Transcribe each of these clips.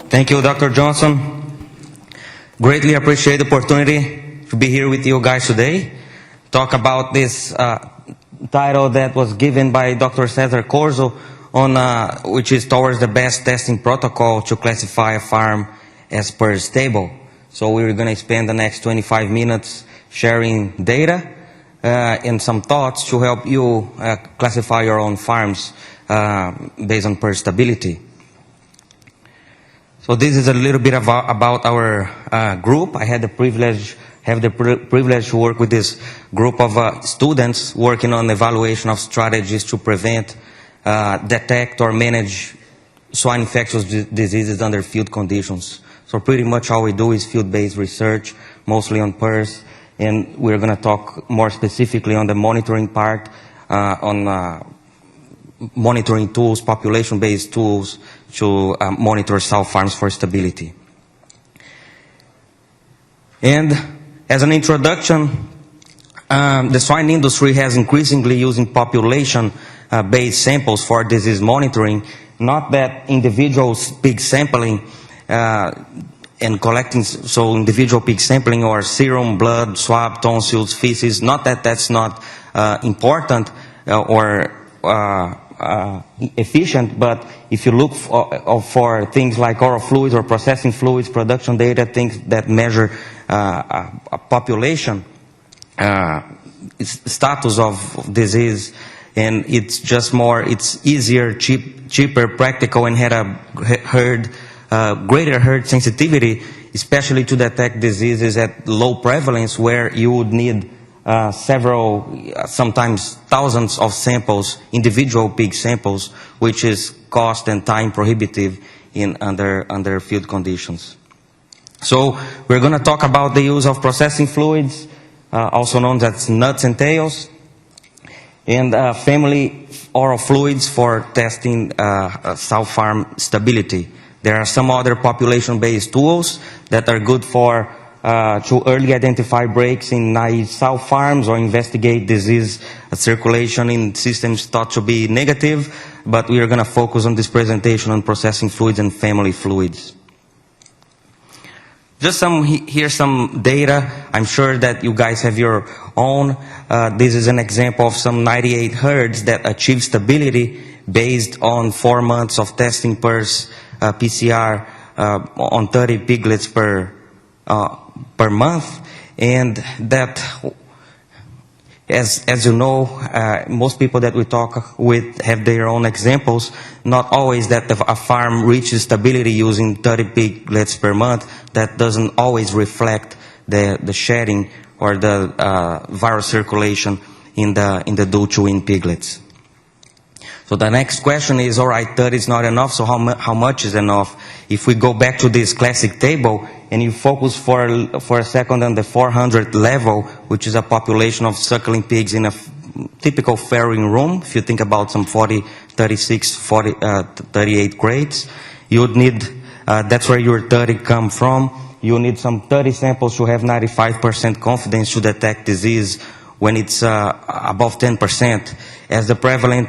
Thank you, Dr. Johnson. Greatly appreciate the opportunity to be here with you guys today. Talk about this title that was given by Dr. Cesar Corzo on which is towards the best testing protocol to classify a farm as PRRS stable. So we're going to spend the next 25 minutes sharing data and some thoughts to help you classify your own farms based on PRRS stability. So this is a little bit about our group. I had the privilege to work with this group of students working on evaluation of strategies to prevent, detect or manage swine infectious diseases under field conditions. So pretty much all we do is field-based research, mostly on PRRS, and we're going to talk more specifically on the monitoring part, on monitoring tools, population-based tools to monitor sow farms for stability. And as an introduction, the swine industry has increasingly using population-based samples for disease monitoring, not that individual pig sampling and collecting, so individual pig sampling or serum, blood, swab, tonsils, feces, not that that's not important or efficient, but if you look for things like oral fluids or processing fluids, production data, things that measure a population status of disease, and it's just more, it's easier, cheaper, practical, and had a greater herd sensitivity, especially to detect diseases at low prevalence where you would need several, sometimes thousands of samples, individual pig samples, which is cost and time prohibitive in under field conditions. So we're going to talk about the use of processing fluids, also known as nuts and tails, and family oral fluids for testing sow farm stability. There are some other population-based tools that are good for to early identify breaks in naive sow farms or investigate disease circulation in systems thought to be negative, but we are going to focus on this presentation on processing fluids and family fluids. Just here's some data. I'm sure that you guys have your own. This is an example of some 98 herds that achieve stability based on 4 months of testing PRRS PCR on 30 piglets per month, and that, as you know, most people that we talk with have their own examples. Not always that a farm reaches stability using 30 piglets per month. That doesn't always reflect the shedding or the viral circulation in the due-to-wean piglets. So the next question is, all right, 30 is not enough, so how much is enough? If we go back to this classic table and you focus for a second on the 400 level, which is a population of suckling pigs in a typical farrowing room, if you think about some 40, 36, 40, 38 crates, you would need, that's where your 30 come from. You need some 30 samples to have 95% confidence to detect disease when it's above 10%. As the prevalent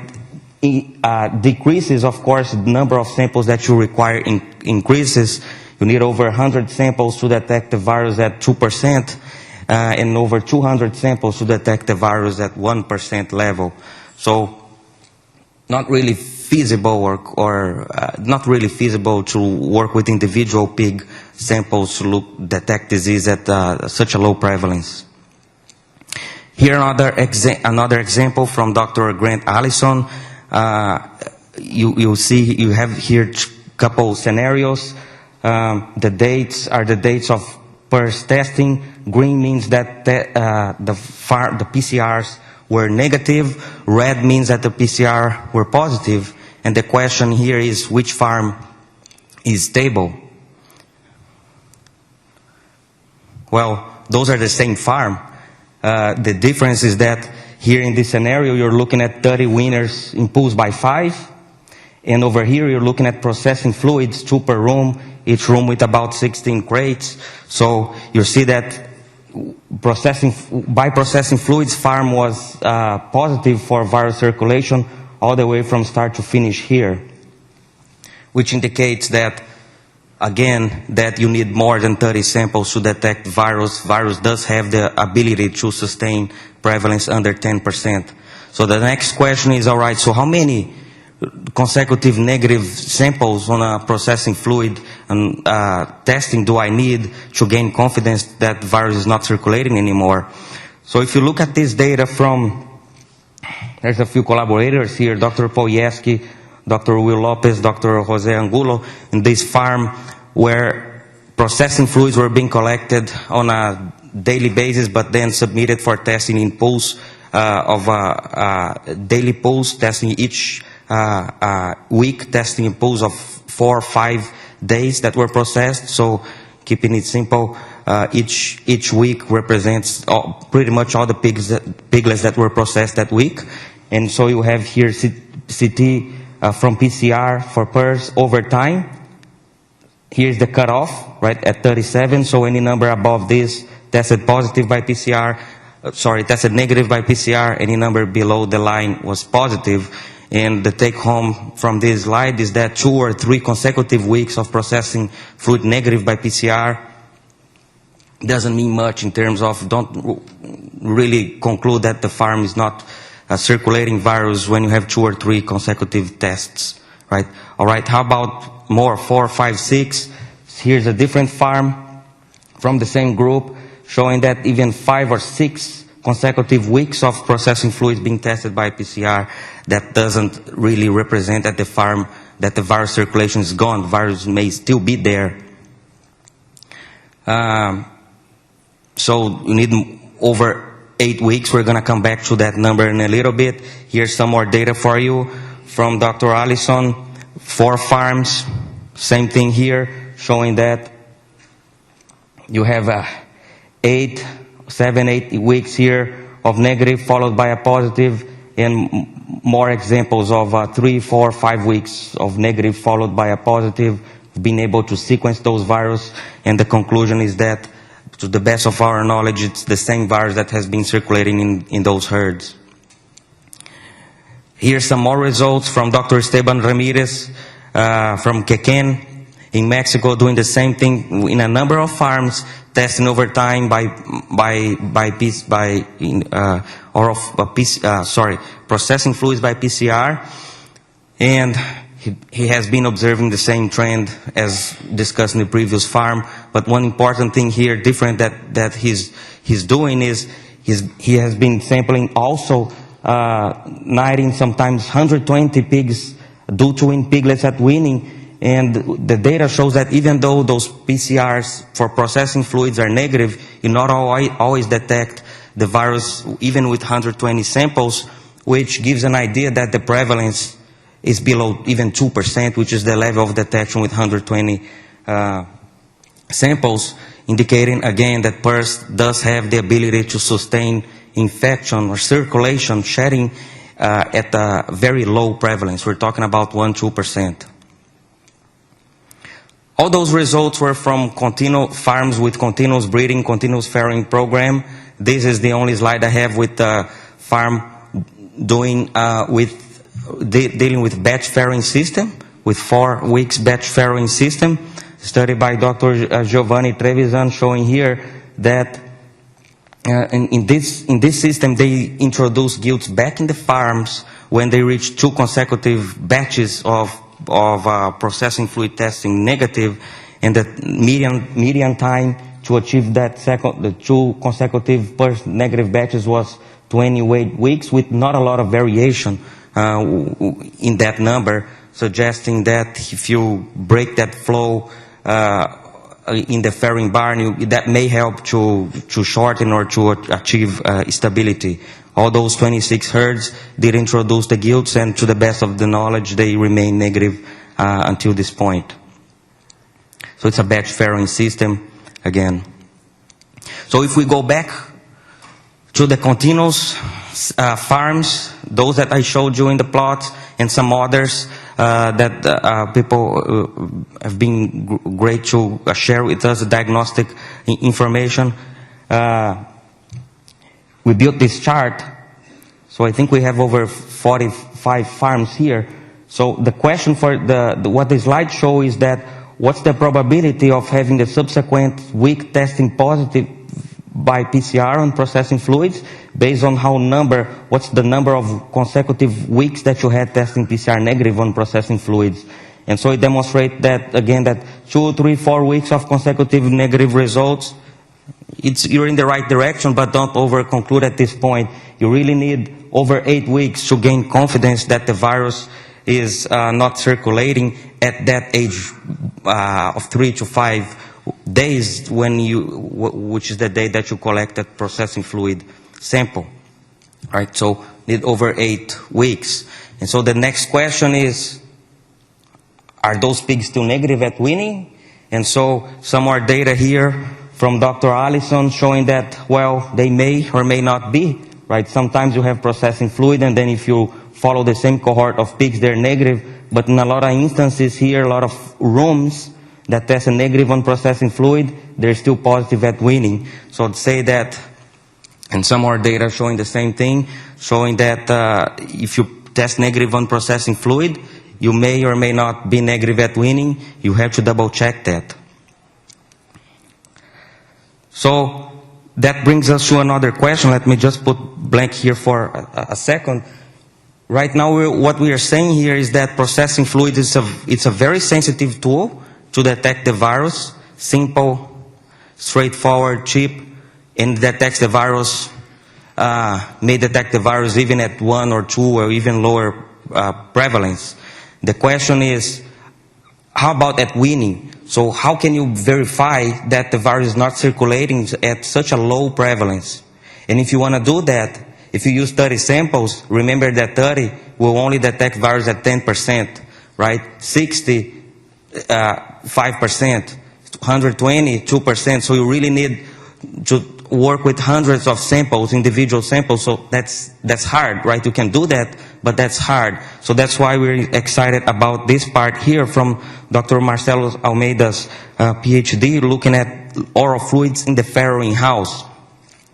decreases, of course, the number of samples that you require increases. You need over 100 samples to detect the virus at 2%, and over 200 samples to detect the virus at 1% level. So not really feasible or not really feasible to work with individual pig samples to detect disease at such a low prevalence. Here another example from Dr. Grant Allison. You see, you have here couple scenarios. The dates are the dates of PRRS testing. Green means that the PCRs were negative. Red means that the PCR were positive. And the question here is, which farm is stable? Well, those are the same farm. The difference is that here in this scenario, you're looking at 30 weaners impulsed by 5. And over here, you're looking at processing fluids, 2 per room, each room with about 16 crates. So you see that by processing fluids, farm was positive for viral circulation, all the way from start to finish here, which indicates that, again, that you need more than 30 samples to detect virus. Virus does have the ability to sustain prevalence under 10%. So the next question is, all right, so how many consecutive negative samples on a processing fluid and testing do I need to gain confidence that virus is not circulating anymore? So if you look at this data from, there's a few collaborators here, Dr. Polyeski, Dr. Will Lopez, Dr. Jose Angulo, in this farm where processing fluids were being collected on a daily basis but then submitted for testing in pools daily pools, testing each week, testing in pools of 4 or 5 days that were processed. So keeping it simple, each week represents pretty much all the piglets that were processed that week. And so you have here CT from PCR for PRRS over time. Here's the cutoff, right, at 37. So any number above this tested positive by PCR, tested negative by PCR. Any number below the line was positive. And the take home from this slide is that 2 or 3 consecutive weeks of processing fluid negative by PCR doesn't mean much in terms of, don't really conclude that the farm is not circulating virus when you have 2 or 3 consecutive tests, right? All right, how about more, 4, 5, 6? Here's a different farm from the same group showing that even 5 or 6 consecutive weeks of processing fluids being tested by PCR, that doesn't really represent at the farm that the virus circulation is gone. The virus may still be there. So you need over 8 weeks. We're going to come back to that number in a little bit. Here's some more data for you from Dr. Allison. 4 farms, same thing here, showing that you have 7, 8 weeks here of negative followed by a positive, and more examples of 3, 4, 5 weeks of negative followed by a positive, being able to sequence those viruses, and the conclusion is that, to the best of our knowledge, it's the same virus that has been circulating in those herds. Here's some more results from Dr. Esteban Ramirez from Quequén in Mexico, doing the same thing in a number of farms, testing over time processing fluids by PCR, and he has been observing the same trend as discussed in the previous farm. But one important thing here, different that he's doing, is he has been sampling also 90, sometimes 120 pigs, due to win piglets at weaning. And the data shows that even though those PCRs for processing fluids are negative, you not always detect the virus even with 120 samples, which gives an idea that the prevalence is below even 2%, which is the level of detection with 120 samples, indicating again that PRRS does have the ability to sustain infection or circulation, shedding at a very low prevalence. We're talking about 1–2%. All those results were from farms with continuous breeding, continuous farrowing program. This is the only slide I have with the farm dealing with batch farrowing system, with 4 weeks batch farrowing system. Study by Dr. Giovanni Trevisan, showing here that in this system they introduce gilts back in the farms when they reach 2 consecutive batches of processing fluid testing negative, and the median time to achieve that the 2 consecutive negative batches was 28 weeks, with not a lot of variation in that number, suggesting that if you break that flow in the farrowing barn, that may help to shorten or to achieve stability. All those 26 herds did introduce the gilts, and to the best of the knowledge, they remain negative until this point. So it's a batch farrowing system again. So if we go back to the continuous farms, those that I showed you in the plots, and some others that people have been great to share with us, diagnostic information. We built this chart So I think we have over 45 farms here. So the question for what the slide show is that what's the probability of having the subsequent week testing positive by PCR on processing fluids based on what's the number of consecutive weeks that you had testing PCR negative on processing fluids. And so it demonstrates that, again, that 2, 3, 4 weeks of consecutive negative results, you're in the right direction, but don't over-conclude at this point. You really need over 8 weeks to gain confidence that the virus is not circulating at that age of 3 to 5 days, which is the day that you collect that processing fluid sample. Right? So need over 8 weeks. And so the next question is, are those pigs still negative at weaning? And so some more data here from Dr. Allison showing that, well, they may or may not be, right? Sometimes you have processing fluid, and then if you follow the same cohort of pigs, they're negative. But in a lot of instances here, a lot of rooms that test a negative on processing fluid, they're still positive at weaning. So I'd say that, and some more data showing the same thing, showing that if you test negative on processing fluid, you may or may not be negative at weaning. You have to double check that. So that brings us to another question. Let me just put blank here for a second. Right now, what we are saying here is that processing fluid is it's a very sensitive tool to detect the virus. Simple, straightforward, cheap, and detects the virus, may detect the virus even at 1 or 2 or even lower prevalence. The question is, how about at weaning? So how can you verify that the virus is not circulating at such a low prevalence? And if you want to do that, if you use 30 samples, remember that 30 will only detect virus at 10%, right? 60, 5%, 120, 2%. So you really need to work with hundreds of samples, individual samples. So that's hard, right? You can do that, but that's hard. So that's why we're excited about this part here from Dr. Marcelo Almeida's PhD, looking at oral fluids in the farrowing house.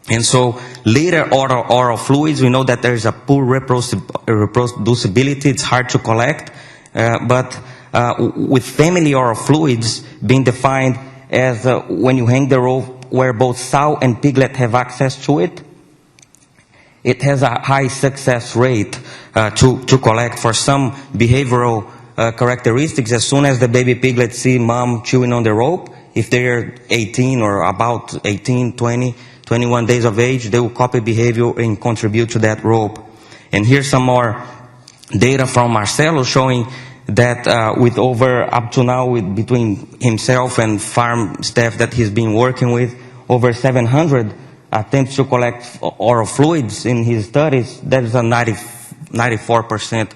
And so later oral fluids, we know that there is a poor reproducibility. It's hard to collect. But with family oral fluids being defined as when you hang the rope where both sow and piglet have access to it, it has a high success rate to collect for some behavioral characteristics. As soon as the baby piglet see mom chewing on the rope, if they're 18 or about 18, 20, 21 days of age, they will copy behavior and contribute to that rope. And here's some more data from Marcelo showing that with up to now, between himself and farm staff that he's been working with, over 700 attempts to collect oral fluids in his studies. That is a 94%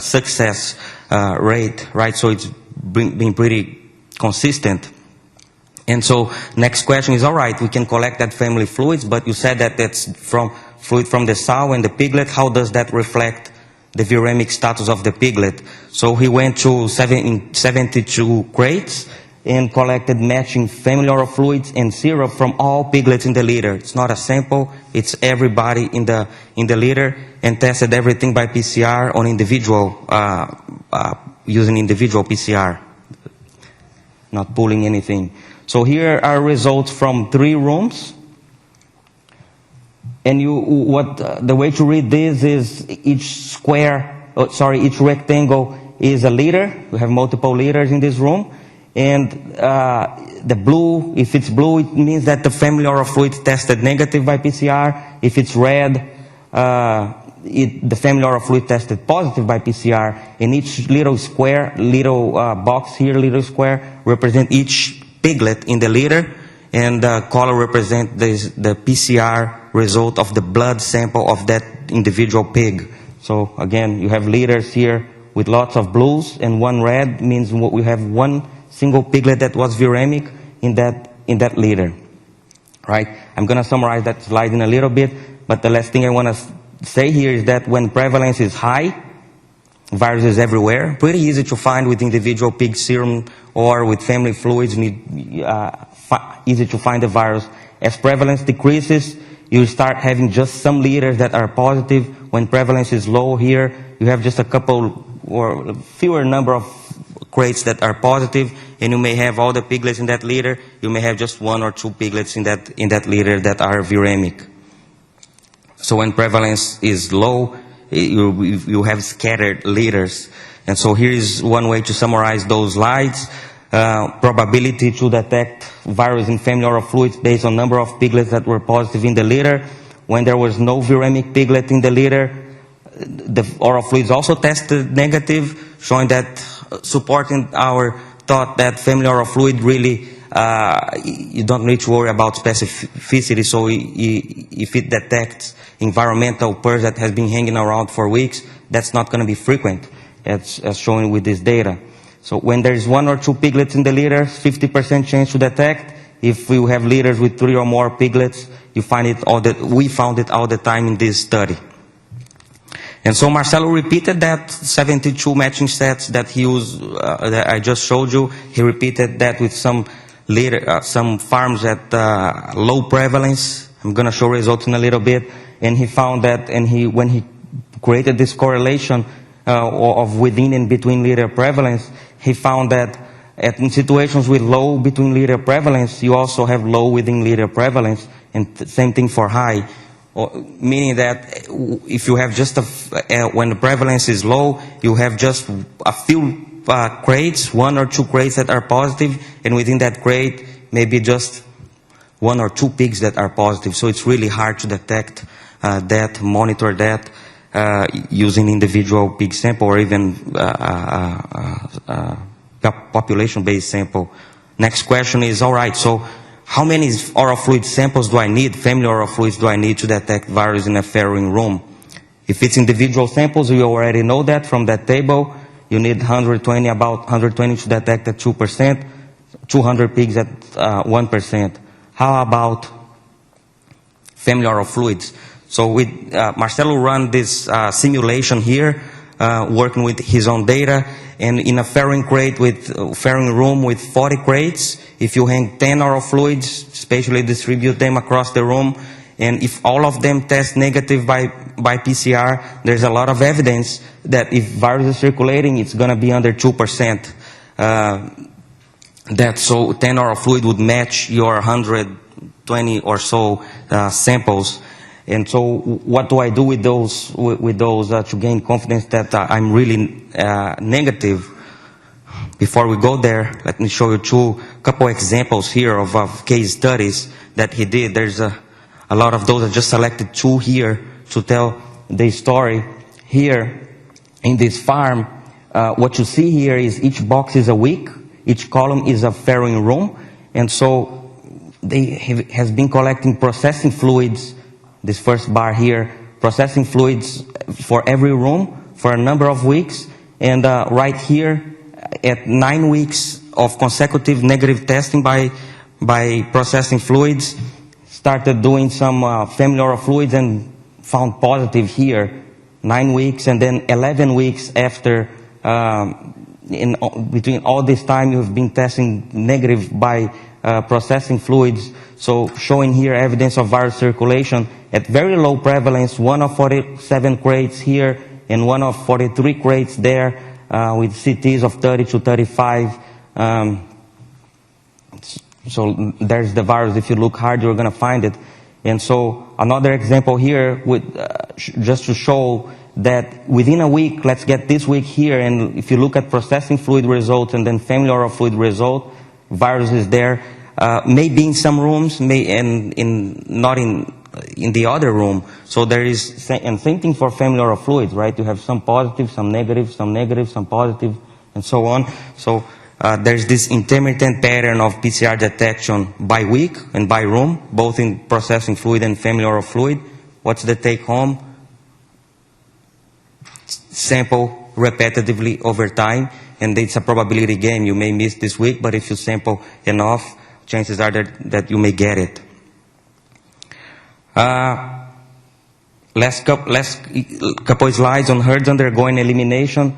success rate, right? So it's been pretty consistent. And so next question is, all right, we can collect that family fluids, but you said that that's from fluid from the sow and the piglet. How does that reflect the viremic status of the piglet? So he went to 72 crates and collected matching family oral fluids and syrup from all piglets in the litter. It's not a sample, it's everybody in the litter, and tested everything by PCR on individual, using individual PCR, not pulling anything. So here are results from 3 rooms. And the way to read this is each rectangle is a liter. We have multiple liters in this room. And the blue, if it's blue, it means that the family oral fluid tested negative by PCR. If it's red, the family oral fluid tested positive by PCR. And each little square, box here, little square, represent each piglet in the litter. And the color represents the PCR result of the blood sample of that individual pig. So again, you have liters here with lots of blues, and 1 red means we have 1 single piglet that was viremic in that litter, right? I'm going to summarize that slide in a little bit, but the last thing I want to say here is that when prevalence is high, virus is everywhere. Pretty easy to find with individual pig serum or with family fluids. Easy to find the virus. As prevalence decreases, you start having just some liters that are positive When prevalence is low here, you have just a couple or fewer number of crates that are positive, and you may have all the piglets in that litter. You may have just 1 or 2 piglets in that litter that are viremic. So when prevalence is low, you have scattered litters. And so here is one way to summarize those slides. Probability to detect virus in family oral fluids based on number of piglets that were positive in the litter. When there was no viremic piglet in the litter, the oral fluids also tested negative, showing that, supporting our thought that family oral fluid really, you don't need to worry about specificity. So if it detects environmental purge that has been hanging around for weeks, that's not going to be frequent, as shown with this data. So when there's 1 or 2 piglets in the litter, 50% chance to detect. If you have litters with 3 or more piglets, we found it all the time in this study. And so Marcelo repeated that 72 matching sets that he used, that I just showed you. He repeated that with some farms at low prevalence. I'm going to show results in a little bit. And he found that, and when he created this correlation of within and between litter prevalence, he found that in situations with low between litter prevalence, you also have low within litter prevalence, and same thing for high. Meaning that if you have just when the prevalence is low, you have just a few crates, 1 or 2 crates that are positive, and within that crate, maybe just 1 or 2 pigs that are positive. So it's really hard to detect that, monitor that using individual pig sample or even population-based sample. Next question is, all right, so how many oral fluid samples do I need, family oral fluids do I need to detect virus in a farrowing room? If it's individual samples, you already know that from that table. You need about 120 to detect at 2%, 200 pigs at 1%. How about family oral fluids? So Marcelo ran this simulation here, working with his own data, and in a farrowing room with 40 crates, if you hang 10 oral fluids, spatially distribute them across the room, and if all of them test negative by PCR, there's a lot of evidence that if virus is circulating, it's going to be under 2%. So 10 oral fluid would match your 120 or so samples. And so what do I do with those to gain confidence that I'm really negative? Before we go there, let me show you couple examples here of case studies that he did. There's a lot of those. I just selected 2 here to tell the story. Here in this farm, what you see here is each box is a week, each column is a farrowing room, and so they has been collecting processing fluids. This first bar here, processing fluids for every room for a number of weeks, and right here at 9 weeks of consecutive negative testing by processing fluids, started doing some family oral fluids and found positive here, 9 weeks, and then 11 weeks after. Between all this time, you've been testing negative by processing fluids. So showing here evidence of virus circulation at very low prevalence, 1 of 47 crates here and 1 of 43 crates there, with CTs of 30 to 35. So there's the virus. If you look hard, you're going to find it. And so another example here, with just to show that within a week, let's get this week here, and if you look at processing fluid results and then family oral fluid result, virus is there. Maybe in some rooms, not in the other room. So there is, and same thing for family oral fluids, right? You have some positive, some negative, some positive, and so on. So there's this intermittent pattern of PCR detection by week and by room, both in processing fluid and family oral fluid. What's the take home? Sample repetitively over time, and it's a probability game. You may miss this week, but if you sample enough, chances are that you may get it. Last couple slides on herds undergoing elimination.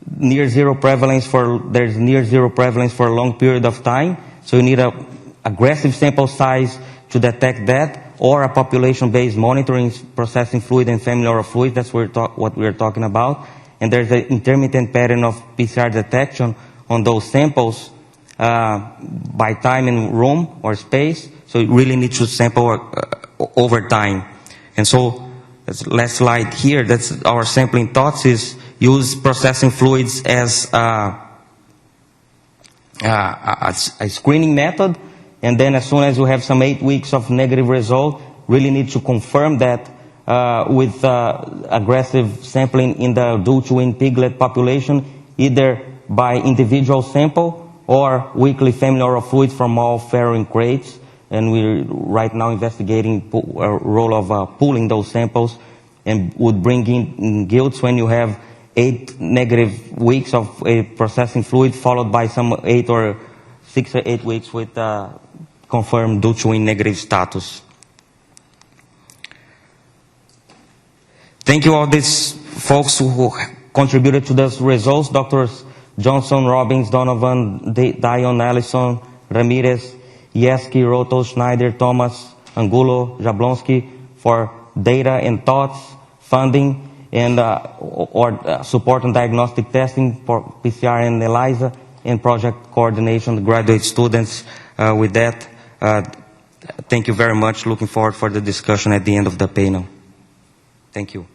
There's near zero prevalence for a long period of time. So you need an aggressive sample size to detect that. or a population-based monitoring, processing fluid and family oral fluid. That's what we're talking about. And there's an intermittent pattern of PCR detection on those samples by time and room or space. So you really need to sample over time. And so, last slide here, that's our sampling thoughts, is use processing fluids as a screening method. And then as soon as you have some 8 weeks of negative result, really need to confirm that with aggressive sampling in the dual-twin piglet population, either by individual sample or weekly family oral fluid from all farrowing crates. And we're right now investigating a role of pooling those samples, and would bring in guilds when you have 8 negative weeks of a processing fluid, followed by some 8 or 6 or 8 weeks with confirmed dual-twin negative status. Thank you all these folks who contributed to those results: Drs. Johnson, Robbins, Donovan, Dion, Allison, Ramirez, Yeski, Roto, Schneider, Thomas, Angulo, Jablonski, for data and thoughts, funding, and support and diagnostic testing for PCR and ELISA, and project coordination, graduate students. With that, thank you very much. Looking forward for the discussion at the end of the panel. Thank you.